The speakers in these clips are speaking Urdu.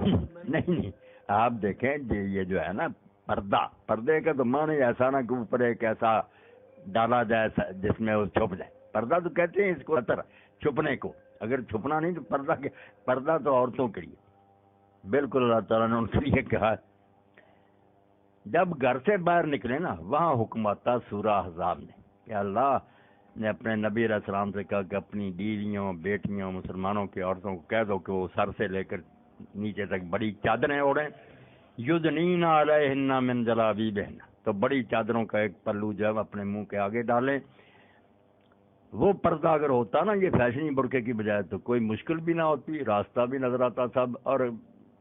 نہیں نہیں، آپ دیکھیں یہ جو ہے نا پردہ، پردے کا تو معنی ایسا نا کہ اوپر ایک ایسا ڈالا جائے جس میں وہ چھپ جائے. پردہ تو کہتے ہیں اس کو ستر، چھپنے کو. اگر چھپنا نہیں تو پردہ پردہ تو عورتوں کے لیے. بالکل اللہ تعالیٰ نے ان کے لیے کہا. جب گھر سے باہر نکلے نا وہاں حکم آتا سورہ احزاب میں کہ اللہ نے اپنے نبی علیہ السلام سے کہا کہ اپنی بیویوں بیٹیوں مسلمانوں کی عورتوں کو کہہ دو کہ وہ سر سے لے کر نیچے تک بڑی چادریں اوڑھیں. یدنین علیہن من جلابیبہن، تو بڑی چادروں کا ایک پلو جو ہے اپنے منہ کے آگے ڈالیں. وہ پردہ اگر ہوتا نا یہ فیشنی برقعے کی بجائے تو کوئی مشکل بھی نہ ہوتی، راستہ بھی نظر آتا سب، اور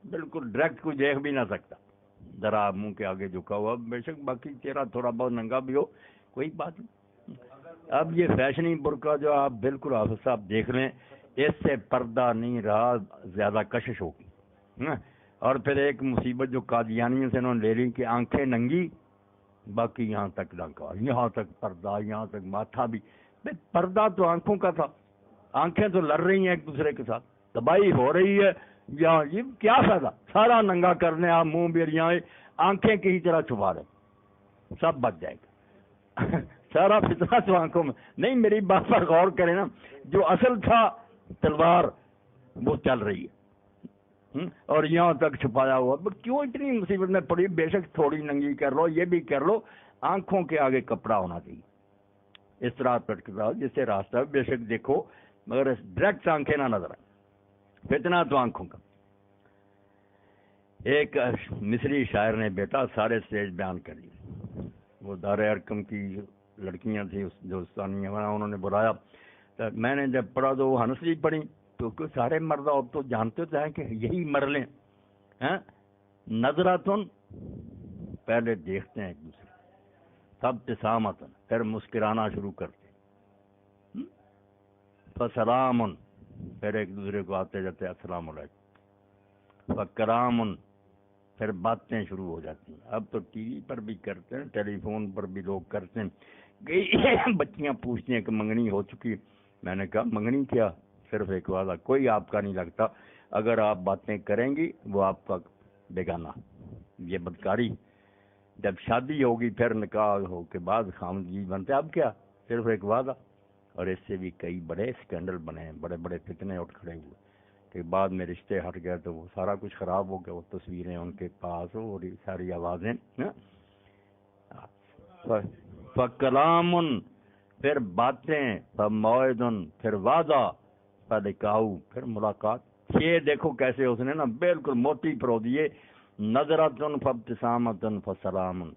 بالکل ڈائریکٹ کوئی دیکھ بھی نہ سکتا. ذرا منہ کے آگے جھکا ہوا، بے شک باقی چہرہ تھوڑا بہت ننگا بھی ہو کوئی بات نہیں. اب یہ فیشنی برقع جو آپ بالکل حافظ صاحب دیکھ لیں، اس سے پردہ نہیں رہا، زیادہ کشش ہوگی. اور پھر ایک مصیبت جو قادیانیوں سے انہوں نے لے لی کہ آنکھیں ننگی باقی یہاں تک ڈنکا، یہاں تک پردہ، یہاں تک ماتھا بھی. پردہ تو آنکھوں کا تھا، آنکھیں تو لڑ رہی ہیں ایک دوسرے کے ساتھ، تباہی ہو رہی ہے. یہ کیا فائدہ، سارا ننگا کرنے آپ منہ بیریاں آنکھیں کی طرح چھپا رہے، سب بچ جائے گا. سارا فتنہ تو آنکھوں میں نہیں. میری بات پر غور کریں نا، جو اصل تھا تلوار وہ چل رہی ہے اور یہاں تک چھپایا ہوا. کیوں اتنی مصیبت میں پڑی؟ بے شک تھوڑی ننگی کر لو، یہ بھی کر لو، آنکھوں کے آگے کپڑا ہونا چاہیے اس طرح پٹکتا جس سے راستہ بے شک دیکھو مگر ڈائریکٹ آنکھیں نہ نظر آئے. فتنہ تو آنکھوں کا. ایک مصری شاعر نے بیٹا سارے اسٹیج بیان کر دی. وہ دار ارکم کی لڑکیاں تھیں جو ثانیہ انہوں نے بلایا، تو میں نے جب پڑھا تو وہ ہنسلی پڑھی تو سارے مرد اب تو جانتے تو ہیں کہ یہی مر لیں. نظراتن پہلے دیکھتے ہیں ایک دوسرے، تب ابتسامتن پھر مسکرانا شروع کرتے، فسلامن پھر ایک دوسرے کو آتے جاتے السلام علیکم، فکرامن پھر باتیں شروع ہو جاتی ہیں. اب تو ٹی وی پر بھی کرتے ہیں، ٹیلی فون پر بھی لوگ کرتے ہیں. بچیاں پوچھتی ہیں کہ منگنی ہو چکی. میں نے کہا منگنی کیا، صرف ایک وعدہ، کوئی آپ کا نہیں لگتا. اگر آپ باتیں کریں گی وہ آپ کا بیگانہ، یہ بدکاری. جب شادی ہوگی پھر نکاح ہو کے بعد خامدی بنتے. اب کیا، صرف ایک وعدہ. اور اس سے بھی کئی بڑے سکینڈل بنے ہیں، بڑے بڑے فتنے اٹھ کھڑے ہوئے کہ بعد میں رشتے ہٹ گئے تو وہ سارا کچھ خراب ہو گیا. وہ تصویریں ان کے پاس اور ساری آوازیں. فکلامن پھر باتیں، فموعدن پھر وعدہ، فلقاؤ پھر ملاقات. یہ دیکھو کیسے اس نے نا بالکل موٹی پرو دیے. نظرتن فابتسامتن فسلامن.